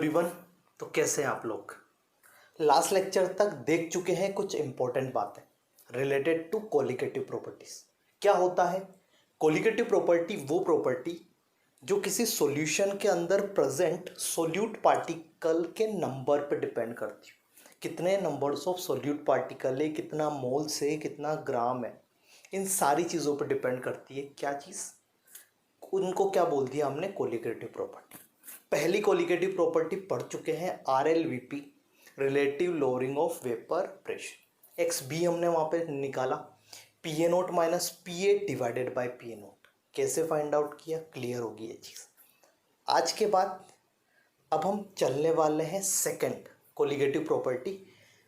Everyone. तो कैसे हैं आप लोग? लास्ट लेक्चर तक देख चुके हैं कुछ इंपॉर्टेंट बातें रिलेटेड टू कोलिगेटिव प्रॉपर्टीज। क्या होता है कोलिगेटिव प्रॉपर्टी? वो प्रॉपर्टी जो किसी सॉल्यूशन के अंदर प्रेजेंट सोल्यूट पार्टिकल के नंबर पे डिपेंड करती है। कितने नंबर्स ऑफ सोल्यूट पार्टिकल है, कितना मोल्स है, कितना ग्राम है, इन सारी चीज़ों पे डिपेंड करती है। क्या चीज़? उनको क्या बोल दिया हमने? Colligative property. पहली कोलिगेटिव प्रॉपर्टी पढ़ चुके हैं, RLVP, relative lowering of vapour pressure. X B हमने वहाँ पे निकाला, PA0 minus PA divided by PA0। कैसे फाइंड आउट किया? क्लियर होगी ये चीज़। आज के बाद अब हम चलने वाले हैं सेकंड कोलिगेटिव प्रॉपर्टी,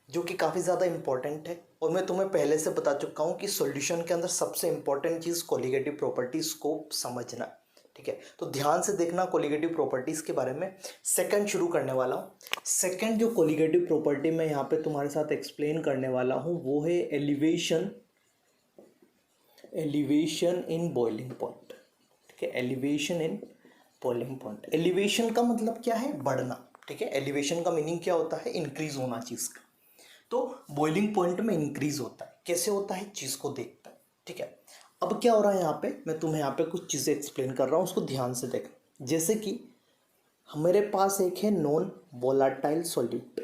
जो कि काफ़ी ज़्यादा इंपॉर्टेंट है। और मैं तुम्हें पहले से बता चुका हूँ कि सॉल्यूशन के अंदर सबसे इंपॉर्टेंट चीज़ कोलिगेटिव प्रॉपर्टीज़ को समझना। ठीक है, तो ध्यान से देखना कोलिगेटिव प्रॉपर्टीज़ के बारे में। सेकंड शुरू करने वाला हूँ। सेकंड जो कोलिगेटिव प्रॉपर्टी मैं यहाँ पे तुम्हारे साथ एक्सप्लेन करने वाला हूँ वो है एलिवेशन इन बॉइलिंग पॉइंट। ठीक है, elevation in boiling point. Elevation का मतलब क्या है? बढ़ना। ठीक है, एलिवेशन का मीनिंग क्या होता है? इंक्रीज होना चीज़ का। तो बॉइलिंग पॉइंट में इंक्रीज होता है। कैसे होता है? चीज़ को देखता है। ठीक है, अब क्या हो रहा है यहाँ पे? मैं तुम्हें यहाँ पे कुछ चीज़ें एक्सप्लेन कर रहा हूँ, उसको ध्यान से देख। जैसे कि हमारे पास एक है नॉन वोलाटाइल सोल्यूट।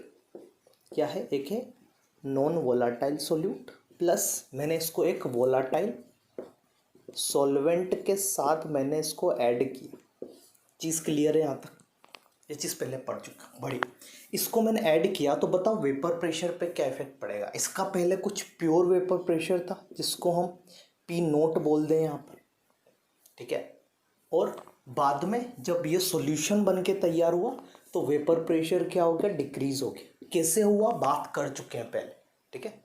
क्या है? एक है नॉन वोलाटाइल सोल्यूट, प्लस मैंने इसको एक वोलाटाइल सॉल्वेंट के साथ मैंने इसको ऐड किया। चीज़ क्लियर है यहाँ तक? ये चीज़ पहले पढ़ चुका बड़ी। इसको मैंने ऐड किया तो बताओ वेपर प्रेशर पे क्या इफेक्ट पड़ेगा? इसका पहले कुछ प्योर वेपर प्रेशर था जिसको हम P0 बोल दें यहाँ पर। ठीक है, और बाद में जब ये सॉल्यूशन बन के तैयार हुआ तो वेपर प्रेशर क्या हो गया? डिक्रीज हो गया। कैसे हुआ? बात कर चुके हैं पहले। ठीक है,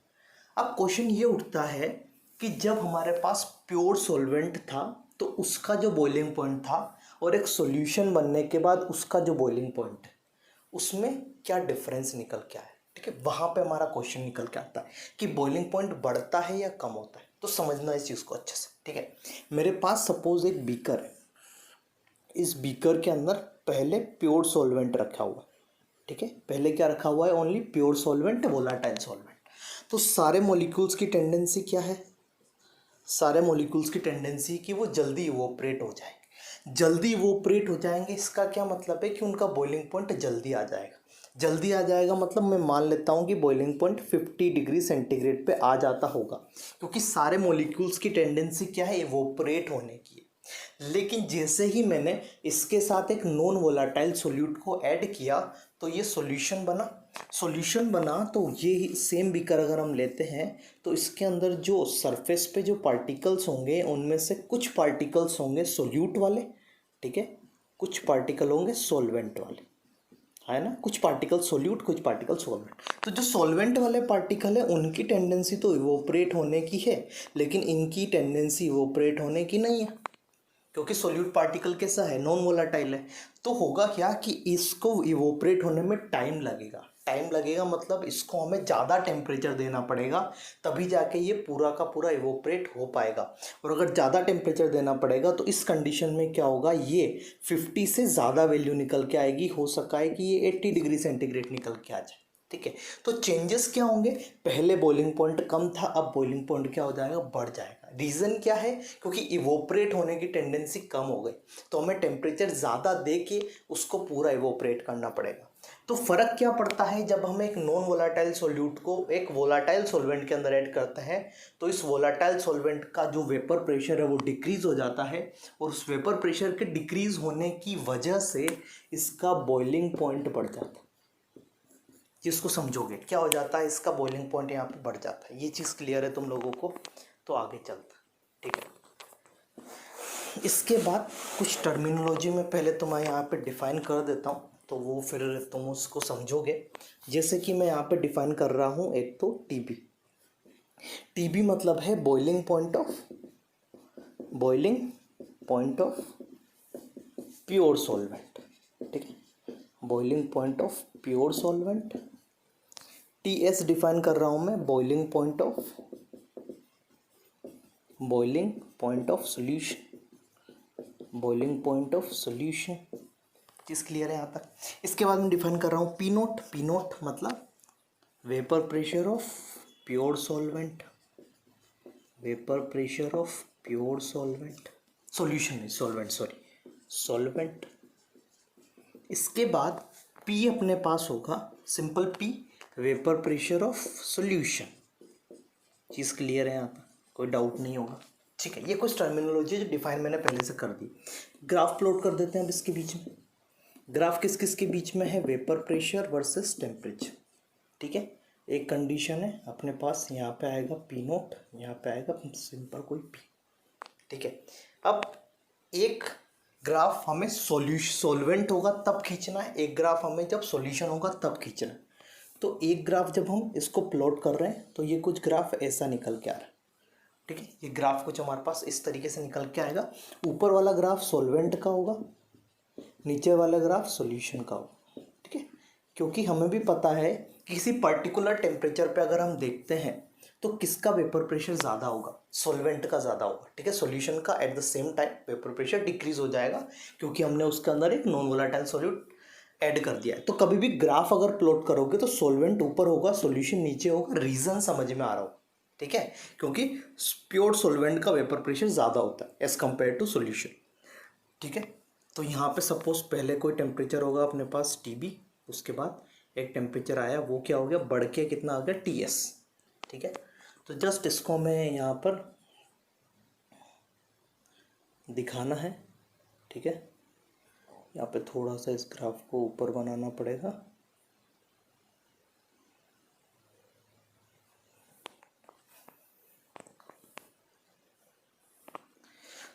अब क्वेश्चन ये उठता है कि जब हमारे पास प्योर सॉल्वेंट था तो उसका जो बॉइलिंग पॉइंट था और एक सॉल्यूशन बनने के बाद उसका जो बॉइलिंग पॉइंट है उसमें क्या डिफरेंस निकल के आया? ठीक है, वहाँ पे हमारा क्वेश्चन निकल के आता है कि बॉइलिंग पॉइंट बढ़ता है या कम होता है। तो समझना इस चीज़ को अच्छे से। ठीक है, मेरे पास सपोज एक बीकर है। इस बीकर के अंदर पहले प्योर सॉल्वेंट रखा हुआ है। ठीक है, पहले क्या रखा हुआ है? Only pure solvent, volatile solvent. तो सारे मॉलिक्यूल्स की टेंडेंसी क्या है? सारे मॉलिक्यूल्स की टेंडेंसी कि वो जल्दी इवोपरेट हो जाएंगे। जल्दी इवोपरेट हो जाएंगे, इसका क्या मतलब है? कि उनका बॉइलिंग पॉइंट जल्दी आ जाएगा। जल्दी आ जाएगा मतलब मैं मान लेता हूँ कि बॉइलिंग पॉइंट 50 डिग्री सेंटीग्रेड पे आ जाता होगा, क्योंकि सारे मॉलिक्यूल्स की टेंडेंसी क्या है? इवोपरेट होने की है। लेकिन जैसे ही मैंने इसके साथ एक नॉन वोलाटाइल सोल्यूट को ऐड किया तो ये सॉल्यूशन बना। तो ये सेम बीकर अगर हम लेते हैं तो इसके अंदर जो सरफेस पे जो पार्टिकल्स होंगे उनमें से कुछ पार्टिकल्स होंगे सोल्यूट वाले। ठीक है, कुछ पार्टिकल होंगे सॉल्वेंट वाले, है ना? कुछ पार्टिकल सोल्यूट, कुछ पार्टिकल सॉल्वेंट। तो जो सॉल्वेंट वाले पार्टिकल है उनकी टेंडेंसी तो इवोपरेट होने की है, लेकिन इनकी टेंडेंसी इवोपरेट होने की नहीं है, क्योंकि सोल्यूट पार्टिकल कैसा है? नॉन वोलाटाइल है। तो होगा क्या कि इसको इवोपरेट होने में टाइम लगेगा। टाइम लगेगा मतलब इसको हमें ज़्यादा टेम्परेचर देना पड़ेगा, तभी जाके ये पूरा का पूरा इवोपरेट हो पाएगा। और अगर ज़्यादा टेम्परेचर देना पड़ेगा तो इस कंडीशन में क्या होगा? ये 50 से ज़्यादा वैल्यू निकल के आएगी। हो सका है कि ये 80 डिग्री सेंटीग्रेड निकल के आ जाए। ठीक है, तो चेंजेस क्या होंगे? पहले बॉइलिंग पॉइंट कम था, अब बॉइलिंग पॉइंट क्या हो जाएगा? बढ़ जाएगा। रीज़न क्या है? क्योंकि इवोपरेट होने की टेंडेंसी कम हो गई, तो हमें टेम्परेचर ज़्यादा दे के उसको पूरा इवोपरेट करना पड़ेगा। तो फ़र्क क्या पड़ता है जब हम एक नॉन वोलाटाइल सोल्यूट को एक वोलाटाइल सॉल्वेंट के अंदर ऐड करते हैं? तो इस वोलाटाइल सॉल्वेंट का जो वेपर प्रेशर है वो डिक्रीज हो जाता है, और उस वेपर प्रेशर के डिक्रीज होने की वजह से इसका बॉइलिंग पॉइंट बढ़ जाता है। जिसको समझोगे क्या हो जाता है? इसका बॉइलिंग पॉइंट यहाँ पे बढ़ जाता है। ये चीज़ क्लियर है तुम लोगों को? तो आगे चलता। ठीक है, इसके बाद कुछ टर्मिनोलॉजी में पहले तो मैं यहाँ पे डिफ़ाइन कर देता हूँ, तो वो फिर तुम उसको समझोगे। जैसे कि मैं यहाँ पे डिफ़ाइन कर रहा हूँ, एक तो टीबी मतलब है boiling point of pure solvent. ठीक है, boiling point of pure solvent. TS define कर रहा हूँ मैं, बॉइलिंग पॉइंट ऑफ सॉल्यूशन। चीज़ क्लियर है यहाँ तक। इसके बाद मैं डिफाइन कर रहा हूँ पी नोट। पी नोट मतलब vapour pressure of pure solvent, vapour pressure of pure solvent, solution नहीं सॉल्वेंट, सॉरी सॉल्वेंट। इसके बाद P अपने पास होगा simple P, vapour pressure of solution. चीज़ क्लियर है यहाँ तक, कोई डाउट नहीं होगा। ठीक है, ये कुछ टर्मिनोलॉजी जो डिफाइन मैंने पहले से कर दी। ग्राफ प्लॉट कर देते हैं अब इसके बीच में। ग्राफ किस किस के बीच में है? Vapour pressure versus temperature. ठीक है, एक कंडीशन है अपने पास, यहाँ पे आएगा पी नोट, यहाँ पे आएगा सिंपल कोई पी। ठीक है, अब एक ग्राफ हमें सॉल्वेंट होगा तब खींचना है, एक ग्राफ हमें जब सॉल्यूशन होगा तब खींचना है। तो एक ग्राफ जब हम इसको प्लॉट कर रहे हैं तो ये कुछ ग्राफ ऐसा निकल के आ रहा है। ठीक है, ये ग्राफ कुछ हमारे पास इस तरीके से निकल के आएगा। ऊपर वाला ग्राफ सॉल्वेंट का होगा, नीचे वाला ग्राफ सॉल्यूशन का होगा। ठीक है, क्योंकि हमें भी पता है कि किसी पर्टिकुलर टेम्परेचर पे अगर हम देखते हैं तो किसका वेपर प्रेशर ज़्यादा होगा? सॉल्वेंट का ज़्यादा होगा। ठीक है, सॉल्यूशन का at the same time vapour pressure decrease हो जाएगा क्योंकि हमने उसके अंदर एक नॉन वोलेटाइल सॉल्यूट ऐड कर दिया है। तो कभी भी ग्राफ अगर प्लॉट करोगे तो सॉल्वेंट ऊपर होगा, सॉल्यूशन नीचे होगा। रीज़न समझ में आ रहा हो? ठीक है, क्योंकि प्योर सॉल्वेंट का वेपर प्रेशर ज़्यादा होता है एज़ कम्पेयर टू सॉल्यूशन। ठीक है, तो यहाँ पे सपोज पहले कोई टेम्परेचर होगा अपने पास TB, उसके बाद एक टेम्परेचर आया, वो क्या हो गया? बढ़ के कितना आ गया? TS। ठीक है, तो जस्ट इसको मैं यहाँ पर दिखाना है। ठीक है, यहाँ पे थोड़ा सा इस ग्राफ को ऊपर बनाना पड़ेगा।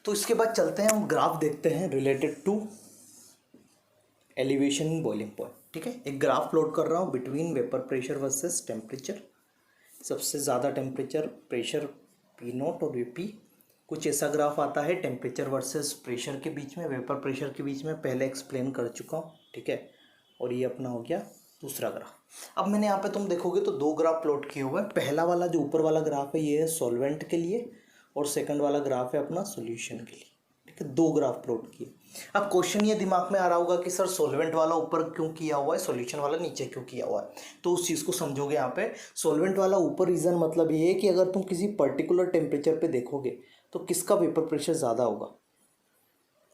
तो इसके बाद चलते हैं, हम ग्राफ देखते हैं related to elevation in boiling point. ठीक है, एक ग्राफ प्लॉट कर रहा हूँ between vapour pressure versus temperature. सबसे ज़्यादा टेम्परेचर प्रेशर P नोट और VP। कुछ ऐसा ग्राफ आता है टेम्परेचर वर्सेस प्रेशर के बीच में, वेपर प्रेशर के बीच में, पहले एक्सप्लेन कर चुका हूँ। ठीक है, और ये अपना हो गया दूसरा ग्राफ। अब मैंने यहाँ पे तुम देखोगे तो दो ग्राफ प्लॉट किए हुए हैं। पहला वाला जो ऊपर वाला ग्राफ है ये है सॉल्वेंट के लिए और सेकंड वाला ग्राफ है अपना सॉल्यूशन के लिए। ठीक है, दो ग्राफ प्लॉट किए। अब क्वेश्चन ये दिमाग में आ रहा होगा कि सर सॉल्वेंट वाला ऊपर क्यों किया हुआ है, सॉल्यूशन वाला नीचे क्यों किया हुआ है? तो उस चीज़ को समझोगे यहाँ पे। सॉल्वेंट वाला ऊपर रीज़न मतलब ये है कि अगर तुम किसी पर्टिकुलर टेम्परेचर पे देखोगे तो किसका वेपर प्रेशर ज़्यादा होगा?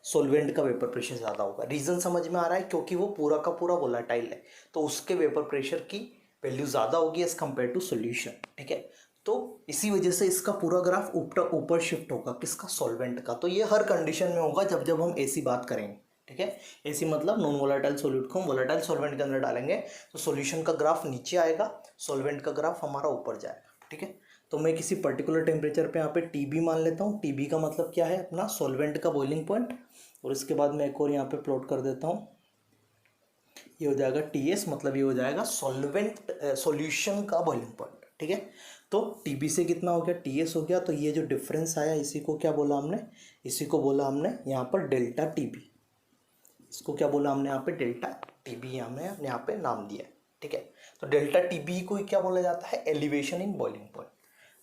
सॉल्वेंट का वेपर प्रेशर ज़्यादा होगा। रीज़न समझ में आ रहा है? क्योंकि वो पूरा का पूरा वोलेटाइल है तो उसके वेपर प्रेशर की वैल्यू ज़्यादा होगी एज़ कम्पेयर टू सॉल्यूशन। ठीक है, तो इसी वजह से इसका पूरा ग्राफ ऊपर शिफ्ट होगा। किसका? सॉल्वेंट का। तो ये हर कंडीशन में होगा जब जब हम ऐसी बात करेंगे। ठीक है, ऐसी मतलब नॉन वोलेटाइल सॉल्यूट को हम वोलेटाइल सॉल्वेंट के अंदर डालेंगे तो सॉल्यूशन का ग्राफ नीचे आएगा, सॉल्वेंट का ग्राफ हमारा ऊपर जाएगा। ठीक है, तो मैं किसी पर्टिकुलर टेम्परेचर पे यहाँ पे TB मान लेता हूँ। TB का मतलब क्या है? अपना सॉल्वेंट का बॉइलिंग पॉइंट। और इसके बाद मैं एक और यहाँ पे प्लॉट कर देता हूँ, ये हो जाएगा TS, मतलब ये हो जाएगा सॉल्यूशन का बॉइलिंग पॉइंट। ठीक है, तो TB से कितना हो गया? TS हो गया। तो ये जो डिफरेंस आया इसी को क्या बोला हमने? इसी को बोला हमने यहाँ पर डेल्टा TB। इसको क्या बोला हमने यहाँ पे? डेल्टा TB हमने यहाँ पे नाम दिया है। ठीक है, तो डेल्टा TB को क्या बोला जाता है? Elevation in boiling point.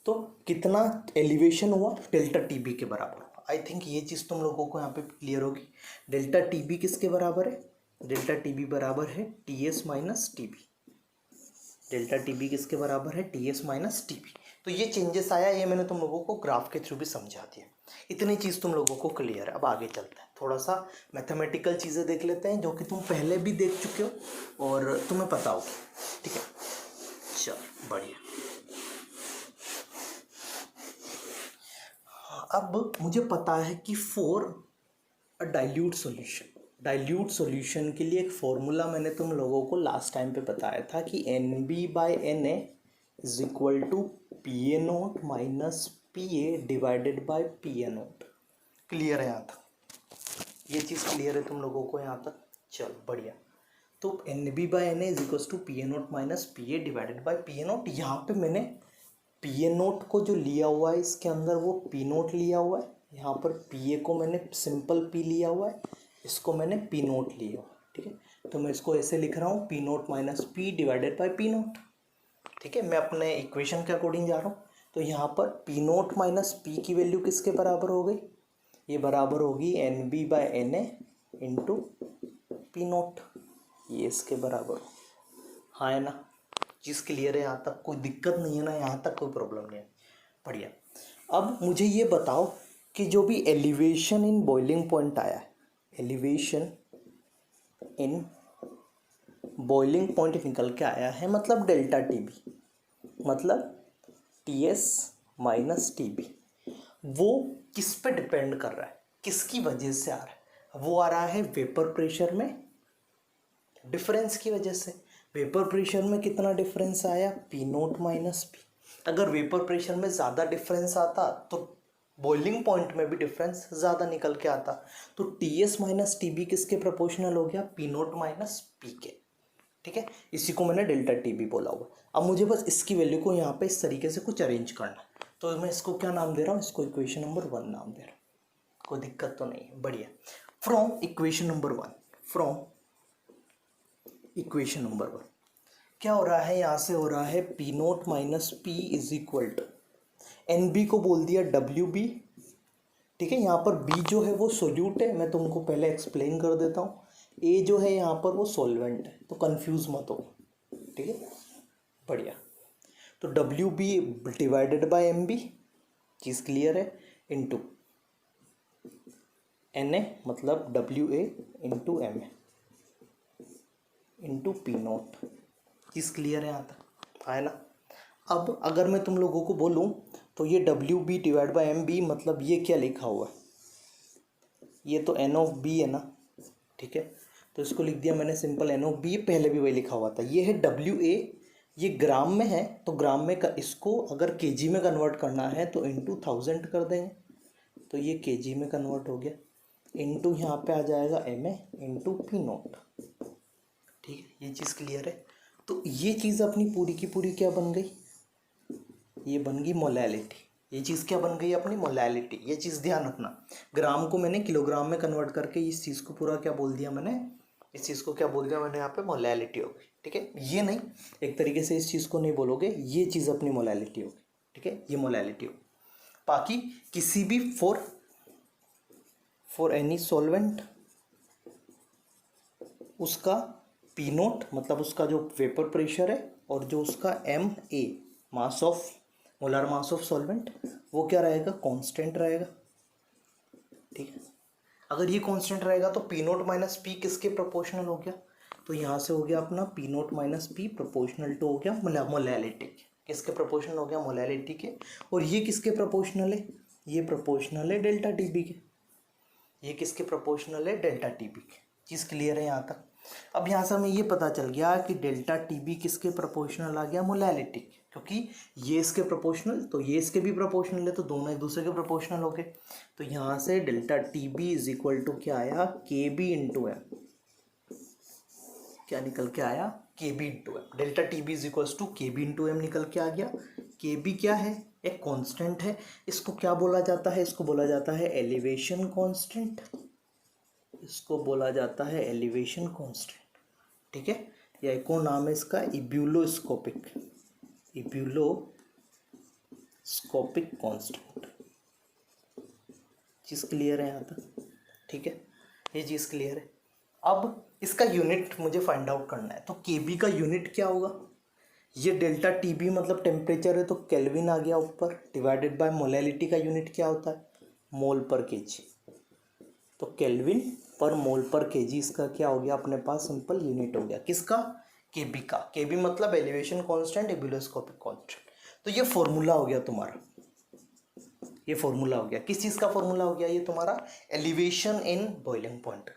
तो कितना एलिवेशन हुआ? डेल्टा TB के बराबर। आई थिंक ये चीज़ तुम लोगों को यहाँ पे क्लियर होगी। डेल्टा TB किसके बराबर है? डेल्टा TB बराबर है TS minus TB। Delta TB किसके बराबर है? TS minus TB। तो ये चेंजेस आया, ये मैंने तुम लोगों को ग्राफ के थ्रू भी समझा दिया। इतनी चीज़ तुम लोगों को क्लियर है। अब आगे चलते हैं, थोड़ा सा मैथमेटिकल चीज़ें देख लेते हैं जो कि तुम पहले भी देख चुके हो और तुम्हें पता होगी। ठीक है, चल बढ़िया। अब मुझे पता है कि फॉर अ डाइल्यूट सॉल्यूशन के लिए एक फॉर्मूला मैंने तुम लोगों को लास्ट टाइम पे बताया था कि NB/Na is equal to PA0 minus PA divided by PA0। Clear है यहाँ तक? ये चीज़ क्लियर है तुम लोगों को यहाँ तक? चल बढ़िया। तो NB/Na is equal to PA0 minus PA divided by PA0। यहाँ पे मैंने PA0 को जो लिया हुआ है इसके अंदर वो P0 लिया हुआ है। यहाँ पर PA को मैंने सिंपल P लिया हुआ है, इसको मैंने P0 लिया हुआ है। ठीक है, तो मैं इसको ऐसे लिख रहा हूँ P0 minus P divided by P0। ठीक है, मैं अपने इक्वेशन के अकॉर्डिंग जा रहा हूँ। तो यहाँ पर P0 माइनस P की वैल्यू किसके बराबर हो गई? ये बराबर होगी NB/Na इंटू पी नोट, ये इसके बराबर हो। हाँ है ना, चीज़ क्लियर है यहाँ तक, कोई दिक्कत नहीं है ना, यहाँ तक कोई प्रॉब्लम नहीं है। बढ़िया। अब मुझे ये बताओ कि जो भी एलिवेशन इन बॉइलिंग पॉइंट आया है, एलिवेशन इन बॉइलिंग पॉइंट निकल के आया है, मतलब डेल्टा टी बी, मतलब T S minus T B, वो किस पे डिपेंड कर रहा है, किसकी वजह से आ रहा है? वो आ रहा है वेपर प्रेशर में डिफरेंस की वजह से। वेपर प्रेशर में कितना डिफरेंस आया? P naught minus P. अगर वेपर प्रेशर में ज़्यादा डिफरेंस आता तो बॉइलिंग पॉइंट में भी डिफरेंस ज़्यादा निकल के आता, तो T S minus T B किसके प्रोपोर्शनल हो गया? पी नोट माइनस पी के। ठीक है, इसी को मैंने डेल्टा टी बी बोला हुआ। अब मुझे बस इसकी वैल्यू को यहाँ पे इस तरीके से कुछ अरेंज करना है, तो मैं इसको क्या नाम दे रहा हूँ? इसको इक्वेशन नंबर 1 नाम दे रहा हूँ। कोई दिक्कत तो नहीं है, बढ़िया। From equation number 1, from equation number 1 क्या हो रहा है? यहाँ से हो रहा है P naught minus P is equal to N B को बोल दिया डब्ल्यू बी। ठीक है, यहाँ पर बी जो है वो सोल्यूट है, मैं तुमको पहले एक्सप्लेन कर देता हूँ। ए जो है यहाँ पर वो सॉल्वेंट है, तो कंफ्यूज मत हो। ठीक है, बढ़िया। तो W B divided by M B, चीज़ क्लियर है, इंटू एन ए मतलब W A into M A into P naught, चीज़ क्लियर है यहाँ तक, है ना। अब अगर मैं तुम लोगों को बोलूँ तो ये W B divide by M B, मतलब ये क्या लिखा हुआ है? ये तो एन ऑफ बी है ना। ठीक है, तो इसको लिख दिया मैंने सिंपल एन ऑफ बी, पहले भी वही लिखा हुआ था। ये है डब्ल्यू ए, ये ग्राम में है, तो ग्राम में का इसको अगर केजी में कन्वर्ट करना है तो इंटू 1000 कर देंगे, तो ये केजी में कन्वर्ट हो गया, इंटू यहाँ पे आ जाएगा M A into P naught. ठीक है, ये चीज़ क्लियर है। तो ये चीज़ अपनी पूरी की पूरी क्या बन गई? ये बन गई मोलैलिटी। ये चीज़ क्या बन गई? अपनी मोलैलिटी। ये चीज़ ध्यान रखना, ग्राम को मैंने किलोग्राम में कन्वर्ट करके इस चीज़ को पूरा क्या बोल दिया मैंने? इस चीज़ को क्या बोल दिया मैंने? यहाँ पे मोलैलिटी हो गई। ठीक है, ये नहीं, एक तरीके से इस चीज़ को नहीं बोलोगे, ये चीज़ अपनी मोलैलिटी होगी। ठीक है, ये मोलैलिटी होगी। बाकी किसी भी फॉर एनी सॉल्वेंट उसका पी नोट मतलब उसका जो वेपर प्रेशर है और जो उसका M A mass of molar mass of solvent, वो क्या रहेगा? कांस्टेंट रहेगा। ठीक है, अगर ये कांस्टेंट रहेगा तो पी नोट माइनस पी किसके प्रोपोर्शनल हो गया? तो यहाँ से हो गया अपना P naught minus P proportional to हो गया मोलैलिटी के। किसके प्रोपोर्शनल हो गया? मोलैलिटी के। और ये किसके प्रोपोर्शनल है? ये प्रोपोर्शनल है डेल्टा टी बी के। ये किसके प्रोपोर्शनल है? डेल्टा टी बी के। चीज़ क्लियर है यहाँ तक? अब यहाँ से हमें ये पता चल गया कि डेल्टा टी बी किसके प्रोपोर्शनल आ गया? मोलैलिटी, क्योंकि ये इसके प्रोपोर्शनल तो ये इसके भी प्रोपोर्शनल है, तो दोनों एक दूसरे के प्रोपोर्शनल हो गए। तो यहाँ से delta T B is equal to क्या आया? K B into M. क्या निकल के आया? K B into M. Delta T B is equal to K B into M निकल के आ गया। के बी क्या है? एक कांस्टेंट है। इसको क्या बोला जाता है? इसको बोला जाता है एलिवेशन कांस्टेंट। इसको बोला जाता है एलिवेशन कांस्टेंट। ठीक है, या एक और नाम है इसका इब्यूलोस्कोपिक कांस्टेंट। चीज़ क्लियर है यहाँ तक? ठीक है, ये चीज़ क्लियर है। अब इसका यूनिट मुझे फाइंड आउट करना है, तो केबी का यूनिट क्या होगा? ये डेल्टा टीबी मतलब टेम्परेचर है, तो केल्विन आ गया ऊपर, डिवाइडेड बाय मोलैलिटी का यूनिट क्या होता है? मोल पर केजी। तो केल्विन पर मोल पर केजी इसका क्या हो गया अपने पास? सिंपल यूनिट हो गया। किसका? केबी का। केबी मतलब एलिवेशन कांस्टेंट, इब्यूलोस्कोपिक कांस्टेंट। तो ये फॉर्मूला हो गया तुम्हारा, ये फॉर्मूला हो गया। किस चीज़ का फॉर्मूला हो गया? ये तुम्हारा एलिवेशन इन बॉइलिंग पॉइंट का।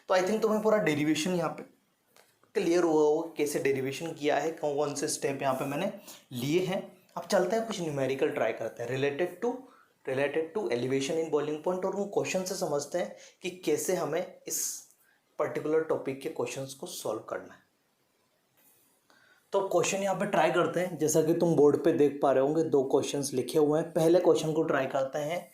तो आई थिंक तुम्हें पूरा डेरिवेशन यहाँ पे क्लियर हुआ हो, कैसे डेरिवेशन किया है, कौन कौन से स्टेप यहाँ पे मैंने लिए हैं। अब चलते हैं कुछ न्यूमेरिकल ट्राई करते हैं related to elevation in boiling point, और उन क्वेश्चन से समझते हैं कि कैसे हमें इस पर्टिकुलर टॉपिक के क्वेश्चंस को सॉल्व करना है। तो क्वेश्चन यहाँ पे ट्राई करते हैं। जैसा कि तुम बोर्ड पे देख पा रहे होंगे, 2 क्वेश्चंस लिखे हुए हैं। पहले क्वेश्चन को ट्राई करते हैं।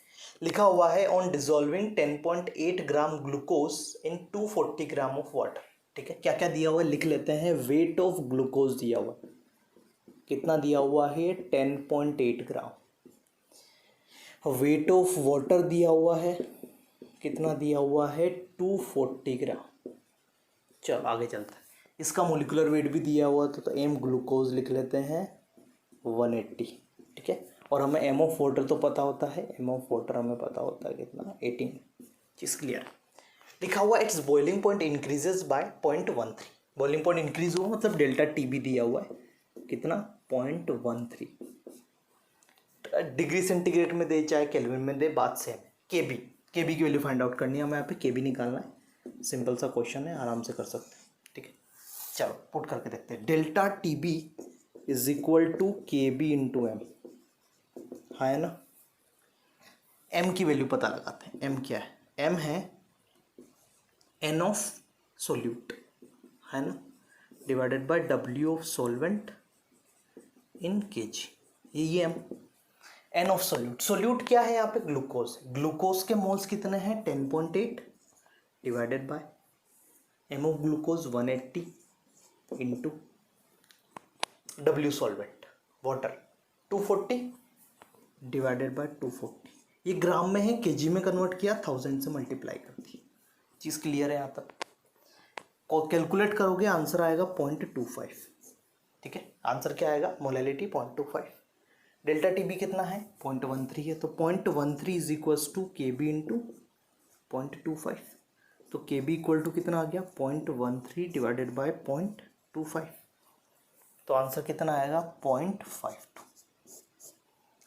लिखा हुआ है on dissolving 10.8 gram glucose in 240 gram of water. ठीक है, क्या क्या दिया हुआ है लिख लेते हैं। वेट ऑफ ग्लूकोज दिया हुआ है, कितना दिया हुआ है? 10.8 ग्राम। वेट ऑफ वाटर दिया हुआ है, कितना दिया हुआ है? 240 ग्राम। चलो आगे चलते हैं। इसका मोलिकुलर वेट भी दिया हुआ था, तो एम ग्लूकोज लिख लेते हैं 180, ठीक है। और हमें एम ऑफ वाटर तो पता होता है, एम ऑफ वाटर हमें पता होता है कितना, 18। चीज़ क्लियर। लिखा हुआ it's boiling point increases by 0.13। Boiling point increase हुआ मतलब डेल्टा टी भी दिया हुआ है कितना, 0.13 डिग्री सेंटीग्रेड में दे चाहे केल्विन में दे, बात सेम है। के बी की वैल्यू फाइंड आउट करनी है हमें, यहाँ पे के बी निकालना है। सिंपल सा क्वेश्चन है, आराम से कर सकते हैं, ठीक है। चलो पुट करके देखते हैं। Delta T B is equal to K B into M, है ना। एम की वैल्यू पता लगाते हैं। एम क्या है, एम है एन ऑफ सोल्यूट, है ना, divided by W of solvent in K G. ये M N of solute. Solute क्या है यहाँ पे, ग्लूकोज। ग्लूकोज के मोल्स कितने हैं, 10.8 divided by M of glucose 180 into W solvent water 240 divided by 240। ये ग्राम में है, केजी में कन्वर्ट किया, 1000 से मल्टीप्लाई कर दी। चीज़ क्लियर है यहाँ तक। कैलकुलेट करोगे आंसर आएगा 0.25, ठीक है। आंसर क्या आएगा, मोलैलिटी 0.25। डेल्टा टी बी कितना है, 0.13 है, तो 0.13 is equals to K B into 0.25। तो के बी इक्वल टू कितना आ गया, 0.13 डिवाइडेड बाय 0.25। तो आंसर कितना आएगा, 0.52।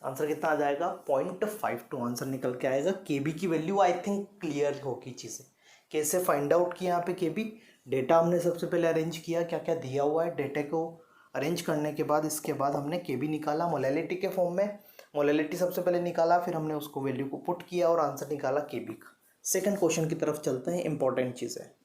आंसर कितना आ जाएगा, 0.52 आंसर निकल के आएगा। के बी की वैल्यू आई थिंक क्लियर होगी चीज़ें। कैसे फाइंड आउट किया यहाँ पे के बी, डेटा हमने सबसे पहले अरेंज किया, क्या क्या दिया हुआ है, डेटा को अरेंज करने के बाद इसके बाद हमने के बी निकाला मोलैलिटी के फॉर्म में। मोलैलिटी सबसे पहले निकाला, फिर हमने उसको वैल्यू को पुट किया और आंसर निकाला के बी का। सेकंड क्वेश्चन की तरफ चलते हैं, इंपॉर्टेंट चीज़ है।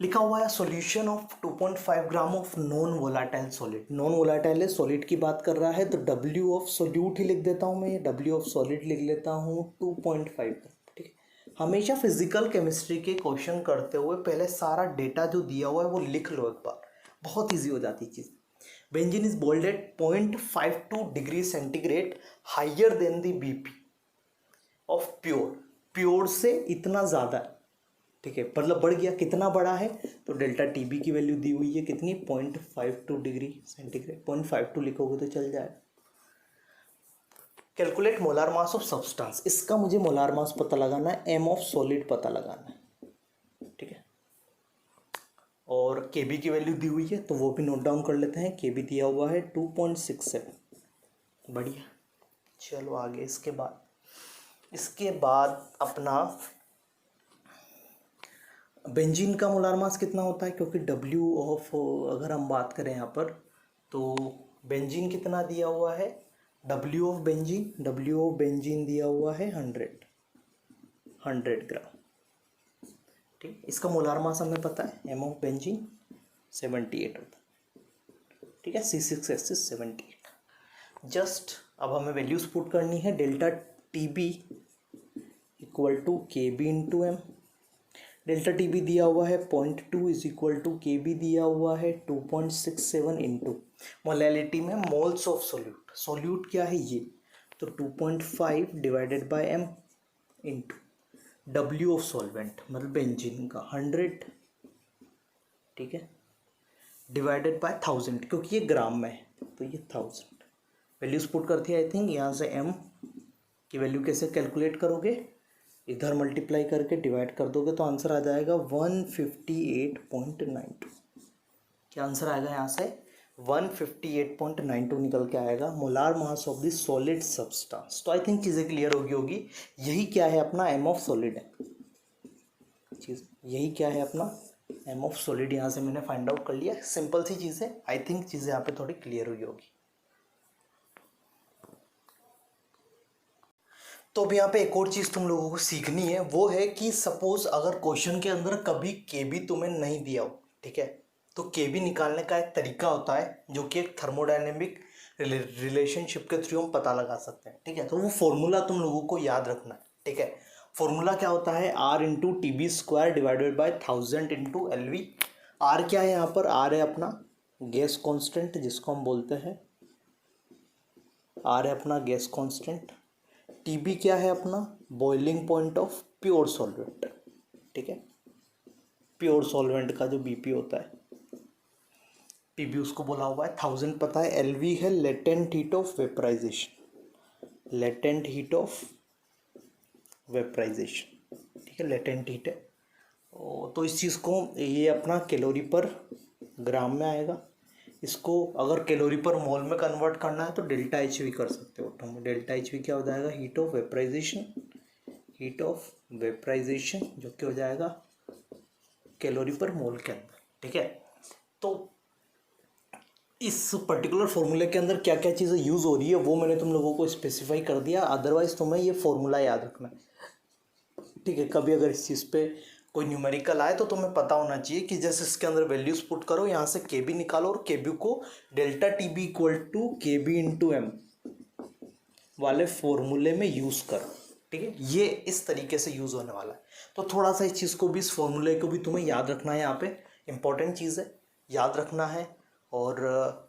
लिखा हुआ है solution of 2.5 gram of non volatile solid. Non volatile है, सॉलिड की बात कर रहा है, तो डब्ल्यू ऑफ सोल्यूट ही लिख देता हूँ मैं, डब्ल्यू ऑफ सॉलिड लिख लेता हूँ 2.5, ठीक है। हमेशा फिजिकल केमिस्ट्री के क्वेश्चन करते हुए पहले सारा डेटा जो दिया हुआ है वो लिख लो एक बार, बहुत ईजी हो जाती चीज़। Benzene is boiled at 0.52 degree centigrade higher than the BP of pure. Pure से इतना ज़्यादा, ठीक है, मतलब बढ़ गया, कितना बड़ा है, तो डेल्टा टी बी की वैल्यू दी हुई है कितनी, 0.52 डिग्री सेंटीग्रेड। 0.52 लिखोगे तो चल जाएगा। Calculate molar mass of substance, इसका मुझे मोलार मास पता लगाना है, एम ऑफ सॉलिड पता लगाना है, ठीक है। और के बी की वैल्यू दी हुई है तो वो भी नोट डाउन कर लेते हैं। के बी दिया हुआ है 2.67, बढ़िया। चलो आगे, इसके बाद अपना बेंजीन का मोलार मास कितना होता है, क्योंकि डब्ल्यू ऑफ अगर हम बात करें यहाँ पर, तो बेंजीन कितना दिया हुआ है, डब्ल्यू ऑफ बेंजीन दिया हुआ है 100 ग्राम, ठीक। इसका मोलार मास हमें पता है, एम ऑफ बेंजीन 78 होता है, ठीक है। C6H6 78। जस्ट अब हमें वैल्यूज पुट करनी है। Delta T B equal to K B into M. Delta T B दिया हुआ है 0.2 is equal to K B दिया हुआ है 2.67 इंटू मोलैलिटी में मोल्स ऑफ सोल्यूट। सोल्यूट क्या है ये, तो 2.5 divided by M into W of solvent मतलब बेंजीन का 100, ठीक है, डिवाइडेड बाय 1000, क्योंकि ये ग्राम में है तो ये 1000। वैल्यूज पुट करती है आई थिंक। यहाँ से एम की वैल्यू कैसे कैलकुलेट करोगे, इधर मल्टीप्लाई करके डिवाइड कर दोगे तो आंसर आ जाएगा 158.92। क्या आंसर आएगा यहाँ से, 158.92 निकल के आएगा molar mass of the solid substance. तो आई थिंक चीज़ें क्लियर होगी। यही क्या है अपना एम ऑफ सॉलिड है, चीज़ यही क्या है अपना एम ऑफ सॉलिड। यहाँ से मैंने फाइंड आउट कर लिया, सिंपल सी चीज़ है। आई थिंक चीज़ें यहाँ पे थोड़ी क्लियर हुई होगी। तो अब यहाँ पे एक और चीज़ तुम लोगों को सीखनी है, वो है कि सपोज अगर क्वेश्चन के अंदर कभी के बी तुम्हें नहीं दिया हो, ठीक है, तो के बी निकालने का एक तरीका होता है जो कि एक थर्मोडायनेमिक रिलेशनशिप के थ्रू हम पता लगा सकते हैं, ठीक है। तो वो फॉर्मूला तुम लोगों को याद रखना है, ठीक है। फॉर्मूला क्या होता है, R into T B square divided by 1000 into L V. R क्या है यहाँ पर, आर है अपना गैस कॉन्स्टेंट जिसको हम बोलते हैं, आर है अपना गैस कॉन्स्टेंट। टी बी क्या है अपना, boiling point of pure solvent, ठीक है। प्योर सॉल्वेंट का जो बीपी होता है, पीबी उसको बोला हुआ है 1000 पता है, एलवी है latent heat of vaporisation, latent heat of vaporisation, ठीक है, लेटेंट हीट है। तो इस चीज़ को ये अपना कैलोरी पर ग्राम में आएगा। इसको अगर कैलोरी पर मोल में कन्वर्ट करना है तो डेल्टा एच वी कर सकते हो। तो डेल्टा एच वी क्या हो जाएगा, heat of vaporisation, heat of vaporisation जो कि हो जाएगा कैलोरी पर मोल के अंदर, ठीक है। तो इस पर्टिकुलर फॉर्मूले के अंदर क्या क्या चीज़ें यूज़ हो रही है वो मैंने तुम लोगों को स्पेसिफाई कर दिया। अदरवाइज तुम्हें ये फॉर्मूला याद रखना है, ठीक है। कभी अगर इस चीज़ पे कोई न्यूमेरिकल आए तो तुम्हें पता होना चाहिए कि जैसे इसके अंदर वैल्यूज पुट करो, यहाँ से के बी निकालो और के बी को delta T B equal to K B into M वाले फॉर्मूले में यूज़ करो, ठीक है। ये इस तरीके से यूज़ होने वाला है। तो थोड़ा सा इस चीज़ को भी, इस फॉर्मूले को भी तुम्हें याद रखना है। यहाँ पे इंपॉर्टेंट चीज़ है, याद रखना है। और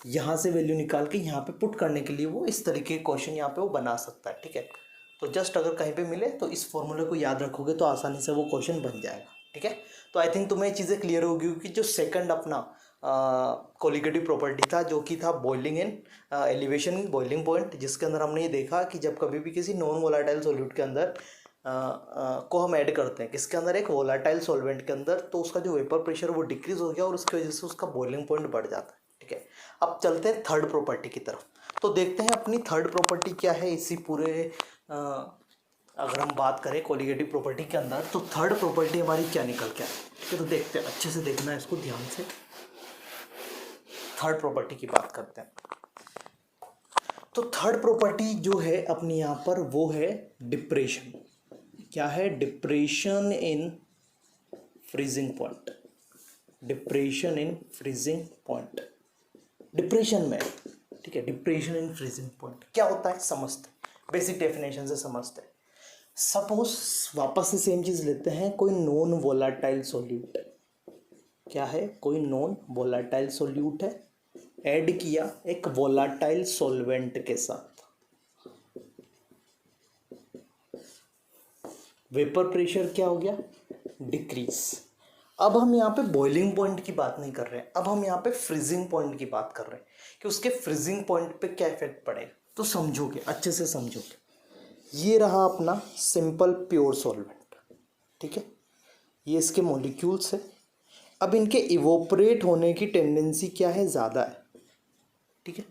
यहाँ से वैल्यू निकाल के यहाँ पे पुट करने के लिए वो इस तरीके के क्वेश्चन यहाँ पे वो बना सकता है, ठीक है। तो जस्ट अगर कहीं पे मिले तो इस फॉर्मूले को याद रखोगे तो आसानी से वो क्वेश्चन बन जाएगा, ठीक है। तो आई थिंक तुम्हें ये चीज़ें क्लियर होगी कि जो सेकंड अपना कोलिगेटिव प्रॉपर्टी था जो कि था boiling in elevation in boiling point, जिसके अंदर हमने ये देखा कि जब कभी भी किसी नॉन वोलाटाइल सॉल्यूट के अंदर को हम ऐड करते हैं किसके अंदर, एक वोलाटाइल सॉल्वेंट के अंदर, तो उसका जो वेपर प्रेशर वो डिक्रीज हो गया और उसकी वजह से उसका बॉइलिंग पॉइंट बढ़ जाता है, ठीक है। अब चलते हैं थर्ड प्रॉपर्टी की तरफ। तो देखते हैं अपनी थर्ड प्रॉपर्टी क्या है इसी पूरे अगर हम बात करें कोलिगेटिव प्रॉपर्टी के अंदर, तो थर्ड प्रॉपर्टी हमारी क्या निकल के आए, ठीक है। तो देखते हैं, अच्छे से देखना है इसको ध्यान से। थर्ड प्रॉपर्टी की बात करते हैं। तो थर्ड प्रॉपर्टी जो है अपनी यहाँ पर वो है डिप्रेशन। क्या है, depression in freezing point, depression in freezing point, depression में, ठीक है। डिप्रेशन इन फ्रीजिंग पॉइंट क्या होता है समझते, बेसिक डेफिनेशन से समझते हैं। सपोज वापस से सेम चीज लेते हैं, कोई नॉन वोलाटाइल सॉल्यूट है, क्या है, कोई नॉन वोलाटाइल सॉल्यूट है, ऐड किया एक वोलाटाइल सॉल्वेंट के साथ, वेपर प्रेशर क्या हो गया, डिक्रीज। अब हम यहाँ पे बॉइलिंग पॉइंट की बात नहीं कर रहे हैं, अब हम यहाँ पे फ्रीजिंग पॉइंट की बात कर रहे हैं कि उसके फ्रीजिंग पॉइंट पे क्या इफेक्ट पड़ेगा। तो समझोगे, अच्छे से समझोगे। ये रहा अपना सिंपल प्योर सॉल्वेंट, ठीक है। ये इसके मॉलिक्यूल्स है। अब इनके इवोपरेट होने की टेंडेंसी क्या है, ज़्यादा है, ठीक है।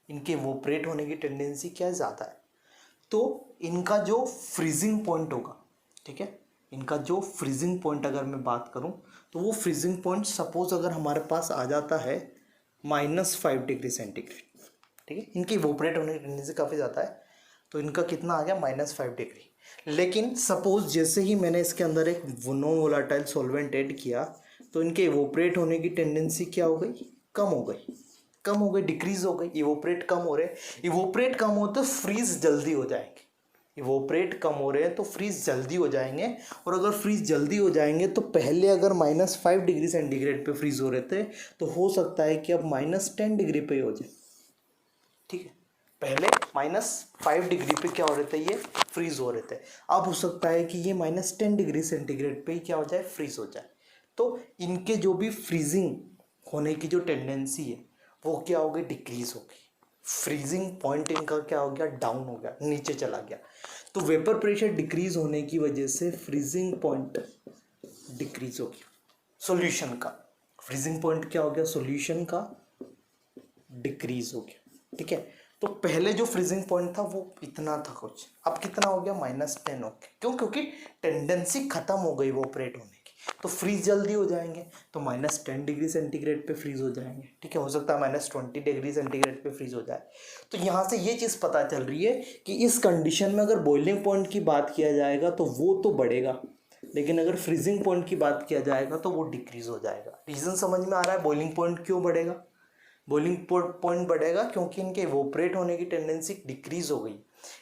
इनके इवोपरेट होने की टेंडेंसी क्या है, ज़्यादा है। तो इनका जो फ्रीजिंग पॉइंट होगा, ठीक है, इनका जो फ्रीजिंग पॉइंट अगर मैं बात करूं तो वो फ्रीजिंग पॉइंट सपोज अगर हमारे पास आ जाता है -5 डिग्री सेंटीग्रेड, ठीक है। इनकी इवोपरेट होने की टेंडेंसी काफ़ी ज़्यादा है, तो इनका कितना आ गया -5 डिग्री। लेकिन सपोज जैसे ही मैंने इसके अंदर एक नॉन वोलाटाइल सॉल्वेंट ऐड किया तो इनके इवोपरेट होने की टेंडेंसी क्या हो गई, कम हो गई, कम हो गई, डिक्रीज हो गई। इवोपरेट कम हो रहे, इवोपरेट कम हो तो फ्रीज जल्दी हो जाएंगे, इवोपरेट कम हो रहे हैं तो फ्रीज जल्दी हो जाएंगे। और अगर फ्रीज जल्दी हो जाएंगे तो पहले अगर -5 डिग्री सेंटीग्रेड पे फ्रीज हो रहे थे तो हो सकता है कि अब -10 डिग्री पे हो जाए, ठीक है। पहले -5 डिग्री पे क्या हो रहे थे, ये फ्रीज हो रहे थे। अब हो सकता है कि ये -10 डिग्री सेंटीग्रेड पे ही क्या हो जाए, फ्रीज हो जाए। तो इनके जो भी फ्रीजिंग होने की जो टेंडेंसी है वो क्या हो गई, डिक्रीज हो गई। फ्रीजिंग पॉइंट इनका क्या हो गया, डाउन हो गया, नीचे चला गया। तो वेपर प्रेशर डिक्रीज होने की वजह से फ्रीजिंग पॉइंट डिक्रीज हो गया सॉल्यूशन का। फ्रीजिंग पॉइंट क्या हो गया, सॉल्यूशन का डिक्रीज हो गया, ठीक है। तो पहले जो फ्रीजिंग पॉइंट था वो इतना था कुछ, अब कितना हो गया, -10 हो गया। क्यों, क्योंकि टेंडेंसी खत्म हो गई वो ऑपरेट होने की। तो फ्रीज जल्दी हो जाएंगे तो -10 डिग्री सेंटीग्रेड पे फ्रीज हो जाएंगे, ठीक है। हो सकता है -20 डिग्री सेंटीग्रेड पे फ्रीज हो जाए। तो यहाँ से ये चीज़ पता चल रही है कि इस कंडीशन में अगर बॉइलिंग पॉइंट की बात किया जाएगा तो वो तो बढ़ेगा, लेकिन अगर फ्रीजिंग पॉइंट की बात किया जाएगा तो वो डिक्रीज हो जाएगा। रीज़न समझ में आ रहा है, बॉइलिंग पॉइंट क्यों बढ़ेगा, बॉइलिंग पॉइंट बढ़ेगा क्योंकि इनके इवोपरेट होने की टेंडेंसी डिक्रीज हो गई।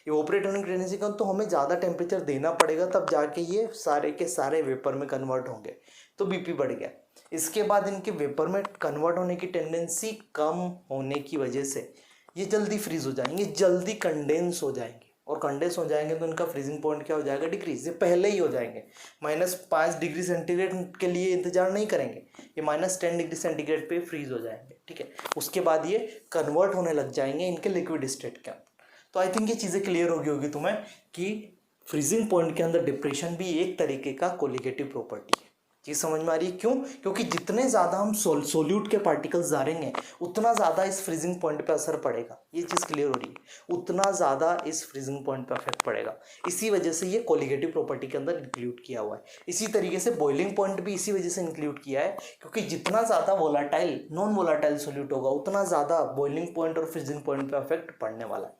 इवोपरेट होने की टेंडेंसी का तो हमें ज़्यादा टेम्परेचर देना पड़ेगा, तब जाके ये सारे के सारे वेपर में कन्वर्ट होंगे, तो बीपी बढ़ गया। इसके बाद इनके वेपर में कन्वर्ट होने की टेंडेंसी कम होने की वजह से ये जल्दी फ्रीज हो जाएंगे, जल्दी कंडेंस हो जाएंगे, और कंडेंस हो जाएंगे तो इनका फ्रीजिंग पॉइंट क्या हो जाएगा, डिक्रीज। ये पहले ही हो जाएंगे, -5 डिग्री सेंटीग्रेड के लिए इंतजार नहीं करेंगे, ये -10 डिग्री सेंटीग्रेड पे फ्रीज हो जाएंगे, ठीक है। उसके बाद ये कन्वर्ट होने लग जाएंगे इनके लिक्विड स्टेट के अंदर। तो आई थिंक ये चीज़ें क्लियर होगी तुम्हें कि फ्रीजिंग पॉइंट के अंदर डिप्रेशन भी एक तरीके का कोलिगेटिव प्रॉपर्टी है। चीज़ समझ में आ रही है क्यों? क्योंकि जितने ज़्यादा हम सोल्यूट के पार्टिकल्स डालेंगे उतना ज़्यादा इस फ्रीजिंग पॉइंट पे असर पड़ेगा। ये चीज़ क्लियर हो रही है, उतना ज़्यादा इस फ्रीजिंग पॉइंट पे इफेक्ट पड़ेगा। इसी वजह से ये कोलिगेटिव प्रॉपर्टी के अंदर इंक्लूड किया हुआ है। इसी तरीके से बॉइलिंग पॉइंट भी इसी वजह से इंक्लूड किया है, क्योंकि जितना ज़्यादा वोलाटाइल नॉन वोलाटाइल सोल्यूट होगा उतना ज़्यादा बॉइलिंग पॉइंट और फ्रीजिंग पॉइंट पर इफेक्ट पड़ने वाला है।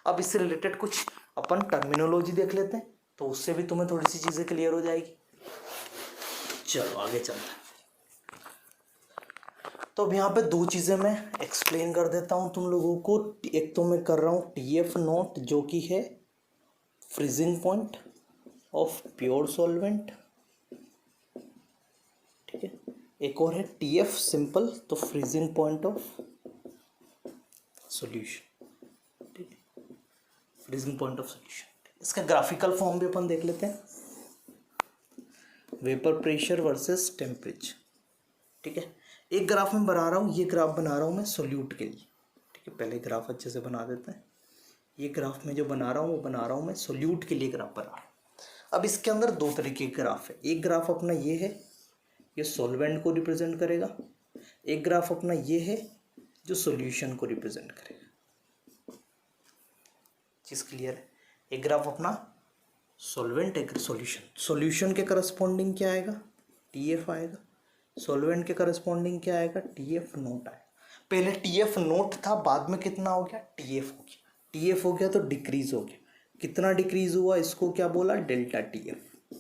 अब इससे रिलेटेड कुछ अपन टर्मिनोलॉजी देख लेते हैं, तो उससे भी तुम्हें थोड़ी सी चीज़ें क्लियर हो जाएगी। चलो आगे चलते हैं। तो अब यहाँ पे दो चीज़ें मैं एक्सप्लेन कर देता हूँ तुम लोगों को। एक तो मैं कर रहा हूँ TF नोट, जो कि है freezing point of pure solvent, ठीक है। एक और है TF सिंपल, तो फ्रीजिंग पॉइंट ऑफ सॉल्यूशन, ठीक है, फ्रीजिंग पॉइंट ऑफ सॉल्यूशन। इसका ग्राफिकल फॉर्म भी अपन देख लेते हैं, वेपर प्रेशर वर्सेस टेम्परेचर, ठीक है। एक ग्राफ में बना रहा हूँ, ये ग्राफ बना रहा हूँ मैं सोल्यूट के लिए, ठीक है। पहले ग्राफ अच्छे से बना देते हैं। ये ग्राफ में जो बना रहा हूँ वो बना रहा हूँ मैं सोल्यूट के लिए ग्राफ बना रहा हूँ। अब इसके अंदर दो तरीके के ग्राफ है। एक ग्राफ अपना ये है, ये सॉल्वेंट को रिप्रेजेंट करेगा। एक ग्राफ अपना ये है जो सॉल्यूशन को रिप्रेजेंट करेगा। चीज़ क्लियर है? एक ग्राफ अपना सॉल्वेंट, एक सॉल्यूशन। सॉल्यूशन के करस्पॉन्डिंग क्या आएगा, TF आएगा। सॉल्वेंट के करस्पॉन्डिंग क्या आएगा, TF नोट आएगा। पहले TF नोट था, बाद में कितना हो गया, TF हो गया। TF हो गया तो डिक्रीज हो गया। कितना डिक्रीज हुआ, इसको क्या बोला, डेल्टा TF।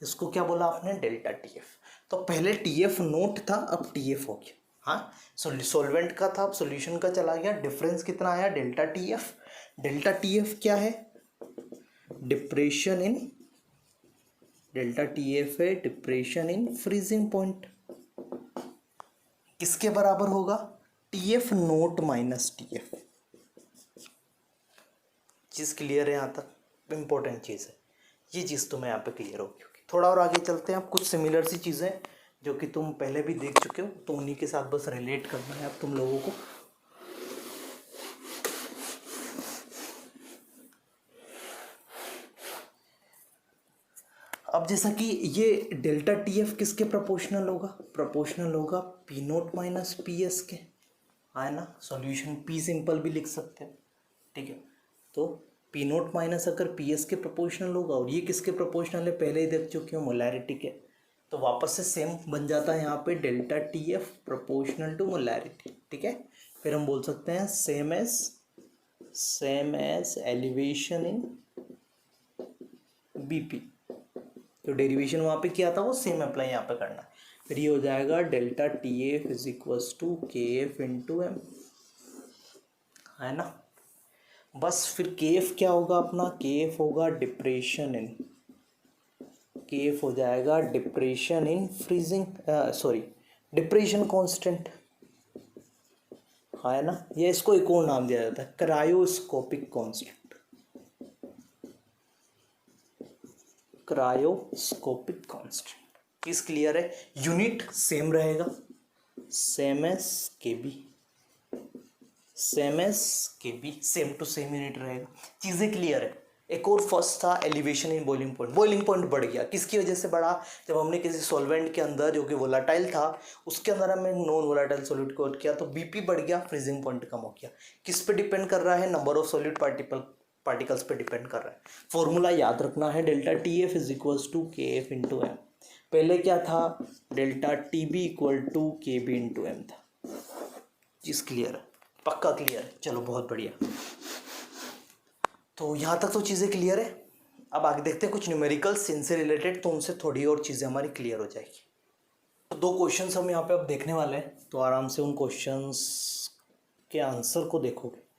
इसको क्या बोला आपने, डेल्टा TF। तो पहले TF नोट था, अब TF हो गया। हाँ, सॉल्वेंट का था, अब सॉल्यूशन का चला गया। डिफरेंस कितना आया, डेल्टा TF। डेल्टा TF क्या है, डिप्रेशन इन, डेल्टा TF है डिप्रेशन इन फ्रीजिंग पॉइंट। किसके बराबर होगा, TF नोट माइनस TF। चीज़ क्लियर है? यहाँ तक इंपॉर्टेंट चीज़ है ये चीज़, तुम्हें यहाँ पे क्लियर होगी। थोड़ा और आगे चलते हैं। अब कुछ सिमिलर सी चीज़ें जो कि तुम पहले भी देख चुके हो, तो उन्हीं के साथ बस रिलेट करना है अब तुम लोगों को। अब जैसा कि ये डेल्टा TF किसके प्रोपोर्शनल होगा, प्रोपोर्शनल होगा P नोट माइनस PS के, है ना। सॉल्यूशन P सिंपल भी लिख सकते हैं, ठीक है। तो P नोट माइनस अगर PS के प्रोपोर्शनल होगा, और ये किसके प्रोपोर्शनल है, पहले ही देख चुके हो, मोलैरिटी के। तो वापस से सेम बन जाता है यहाँ पे, delta TF proportional to molarity, ठीक है। फिर हम बोल सकते हैं same as elevation in BP। तो डेरिवेशन वहाँ पे किया था वो सेम अप्लाई यहाँ पे करना है। फिर ये हो जाएगा delta TF is equals to KF into M, है ना। बस फिर KF क्या होगा अपना, KF होगा डिप्रेशन इन, KF हो जाएगा depression in freezing, sorry depression constant, है ना। ये इसको एक और नाम दिया जाता है, क्रायोस्कोपिक कांस्टेंट। Cryoscopic constant. चीज क्लियर है? यूनिट सेम रहेगा, same as KB, same as KB, same to same unit रहेगा। चीजें क्लियर है? एक और फर्स्ट था elevation in boiling point. Boiling point बढ़ गया, किसकी वजह से बढ़ा, जब हमने किसी सॉल्वेंट के अंदर जो कि वोलाटाइल था उसके अंदर हमने नॉन वोलाटाइल सॉल्यूट को ऐड किया, तो BP बढ़ गया, फ्रीजिंग पॉइंट कम हो गया। किस पे डिपेंड कर रहा है, नंबर ऑफ सॉल्यूट पार्टिकल्स पे डिपेंड कर रहा है। फॉर्मूला याद रखना है, delta TF is equals to KF into M। पहले क्या था, delta TB equal to KB into M था। चीज़ क्लियर है? पक्का क्लियर है? चलो बहुत बढ़िया। तो यहाँ तक तो चीज़ें क्लियर है। अब आगे देखते हैं कुछ न्यूमेरिकल्स इनसे रिलेटेड, तो उनसे थोड़ी और चीज़ें हमारी क्लियर हो जाएगी। तो दो क्वेश्चंस हम यहाँ पे अब देखने वाले हैं, तो आराम से उन क्वेश्चंस के आंसर को देखोगे।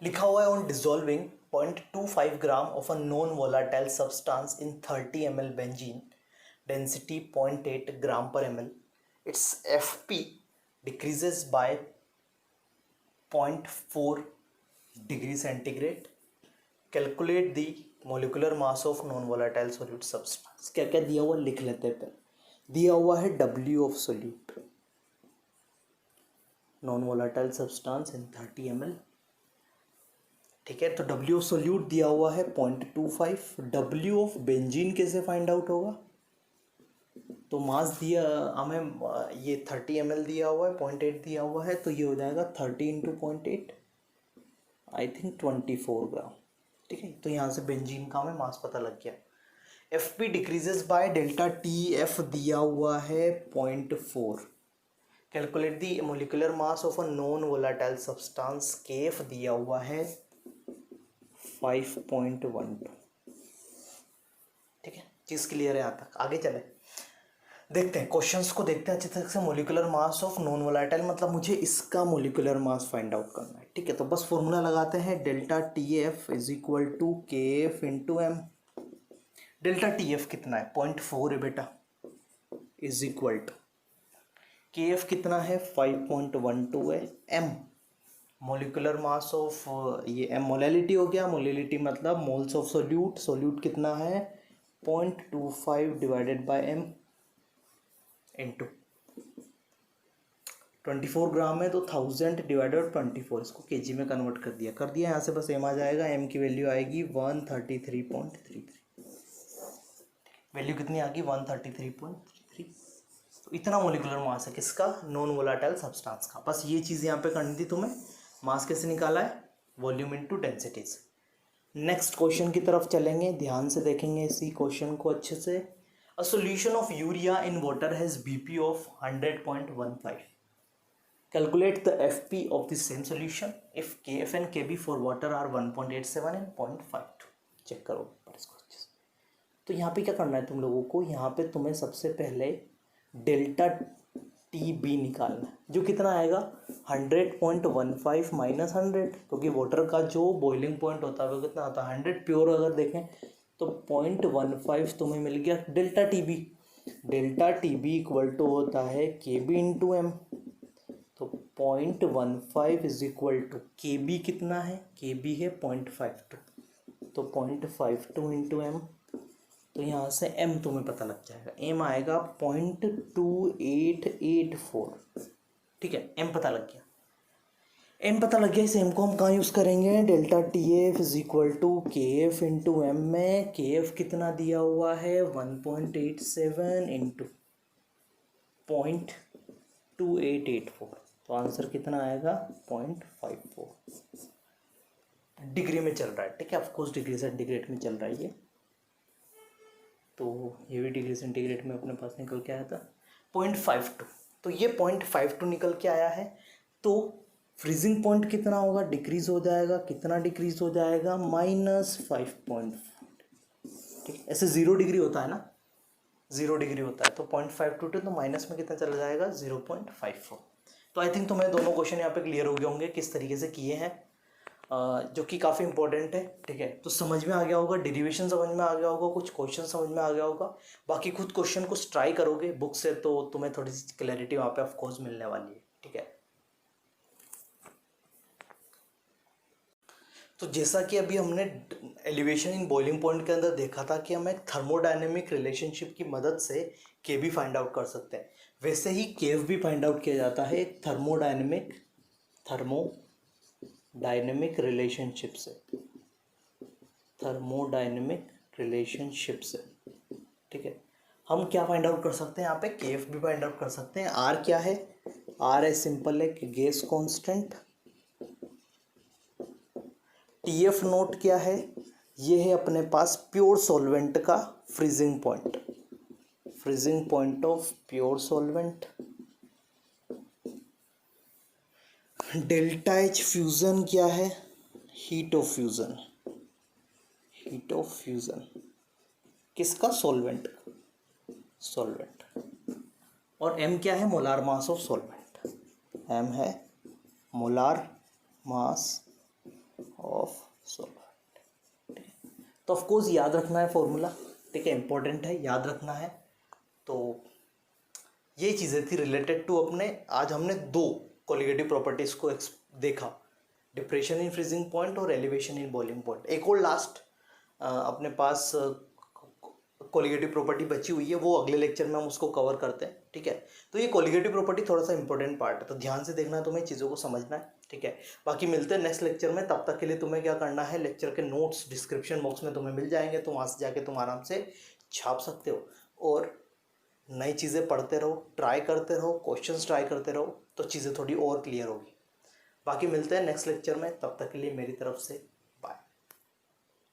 लिखा हुआ है on dissolving 0.25 gram of a non volatile substance in 30 ml benzene, density 0.8 ग्राम पर ml, it's FP decreases by 0.4 degree centigrade. Calculate the molecular mass of non volatile solute substance. क्या क्या दिया हुआ लिख लेते हैं पहले। दिया हुआ है W of solute non volatile substance in 30 ml। ठीक है, तो W ऑफ सोल्यूट दिया हुआ है 0.25। W ऑफ बेंजीन कैसे फाइंड आउट होगा, तो मास दिया हमें ये 30 ml दिया हुआ है, 0.8 दिया हुआ है, तो ये हो जाएगा 30 इंटू 0.8 आई थिंक 24 ग्राम। ठीक है, तो यहाँ से बेंजीन का हमें मास पता लग गया। F P decreases by delta T. F दिया हुआ है 0.4। Calculate the molecular mass of a non volatile substance. के एफ दिया हुआ है 5.12। ठीक है, चीज क्लियर है यहाँ तक। आगे चले देखते हैं क्वेश्चंस को, देखते हैं अच्छी तरह से। Molecular mass of non volatile मतलब मुझे इसका मोलिकुलर मास फाइंड आउट करना है। ठीक है, तो बस फॉर्मूला लगाते हैं, delta T F is equal to K F into M. Delta T F कितना है, 0.4 है बेटा, is equal to K F कितना है 5.12 है। एम मोलिकुलर मास ऑफ, ये एम मोलैलिटी हो गया, मोलैलिटी मतलब मोल्स ऑफ सोल्यूट। सोल्यूट कितना है 0.25 डिवाइडेड बाय एम इंटू 24 ग्राम है, तो 1000 डिवाइडेड 24, इसको केजी में कन्वर्ट कर दिया यहाँ से बस एम आ जाएगा। एम की वैल्यू आएगी 133.33। वैल्यू कितनी आ गई 133.33। तो इतना मोलिकुलर मास है किसका, नॉन वोलेटाइल सब्सटेंस का। बस ये चीज़ यहाँ पे करनी थी तुम्हें। मास कैसे निकाला है, volume into densities. Next question की तरफ चलेंगे, ध्यान से देखेंगे इसी क्वेश्चन को अच्छे से। A solution of urea in water has BP of 100.15। Calculate the FP of the same solution if KF and KB for water are 1.87 and 0.52। Check करो इसको अच्छे से। तो यहाँ पे क्या करना है तुम लोगों को, यहाँ पे तुम्हें सबसे पहले डेल्टा टी बी निकालना है, जो कितना आएगा 100.15 माइनस 100, क्योंकि वाटर का जो बॉइलिंग पॉइंट होता है वो कितना होता है 100। प्योर अगर देखें तो 0.15 तुम्हें मिल गया delta T B. Delta T B equal to होता है के बी इंटू एम। तो 0.15 is equal to K B कितना है, के बी है 0.52, तो 0.52 इंटू एम। तो यहाँ से m तुम्हें पता लग जाएगा, m आएगा 0.2884। ठीक है, m पता लग गया। m पता लग गया, इस m को हम कहाँ यूज़ करेंगे, delta T F is equal to K F into M में के एफ कितना दिया हुआ है 1.87 इंटू 0.2884, तो आंसर कितना आएगा 0.54। डिग्री में चल रहा है, ठीक है, ऑफकोर्स डिग्री सेंटीग्रेड में चल रहा है ये, तो ये भी डिग्री सेंटीग्रेड में अपने पास निकल के आया था 0.52। तो ये 0.52 निकल के आया है, तो फ्रीजिंग पॉइंट कितना होगा, डिक्रीज हो जाएगा। कितना डिक्रीज हो जाएगा, -5.4। ठीक है, ऐसे 0 डिग्री होता है ना, 0 डिग्री होता है, तो 0.52 तो माइनस में कितना चला जाएगा 0.54। तो आई थिंक तुम्हें दोनों क्वेश्चन यहाँ पे क्लियर हो गए होंगे किस तरीके से किए हैं, जो कि काफ़ी इंपॉर्टेंट है। ठीक है, तो समझ में आ गया होगा, डेरिवेशन समझ में आ गया होगा, कुछ क्वेश्चन समझ में आ गया होगा। बाकी खुद क्वेश्चन को ट्राई करोगे बुक से तो तुम्हें थोड़ी सी क्लैरिटी वहाँ पे ऑफ कोर्स मिलने वाली है। ठीक है, तो जैसा कि अभी हमने एलिवेशन इन बॉइलिंग पॉइंट के अंदर देखा था कि हम एक थर्मोडायनेमिक रिलेशनशिप की मदद से के भी फाइंड आउट कर सकते हैं, वैसे ही केव भी फाइंड आउट किया जाता है एक थर्मोडायनेमिक रिलेशनशिप से। थर्मोडायनेमिक रिलेशनशिप से, ठीक है, हम क्या फाइंड आउट कर सकते हैं यहाँ पे, केएफ भी फाइंड आउट कर सकते हैं। आर क्या है, आर है सिंपल है कि गैस कांस्टेंट। टीएफ नोट क्या है, ये है अपने पास प्योर सॉल्वेंट का freezing point of pure solvent. Delta H fusion क्या है, हीट ऑफ फ्यूजन किसका, सॉल्वेंट। और एम क्या है, molar mass of solvent. M है मोलार मास ऑफ सॉल्वेंट। तो ऑफ कोर्स याद रखना है फॉर्मूला, ठीक है, इंपॉर्टेंट है, याद रखना है। तो ये चीज़ें थी रिलेटेड टू अपने, आज हमने 2 कोलिगेटिव प्रॉपर्टीज़ को देखा, डिप्रेशन इन फ्रीजिंग पॉइंट और एलिवेशन इन बॉइलिंग पॉइंट। एक और लास्ट अपने पास कोलिगेटिव प्रॉपर्टी बची हुई है, वो अगले लेक्चर में हम उसको कवर करते हैं, ठीक है। तो ये कोलिगेटिव प्रॉपर्टी थोड़ा सा इंपॉर्टेंट पार्ट है, तो ध्यान से देखना है तुम्हें, चीज़ों को समझना है, ठीक है। बाकी मिलते हैं नेक्स्ट लेक्चर में, तब तक के लिए तुम्हें क्या करना है, लेक्चर के नोट्स डिस्क्रिप्शन बॉक्स में तुम्हें मिल जाएंगे, तो वहाँ से जाके तुम आराम से छाप सकते हो और नई चीज़ें पढ़ते रहो, ट्राई करते रहो, क्वेश्चंस ट्राई करते रहो, तो चीज़ें थोड़ी और क्लियर होगी। बाकी मिलते हैं नेक्स्ट लेक्चर में, तब तक के लिए मेरी तरफ से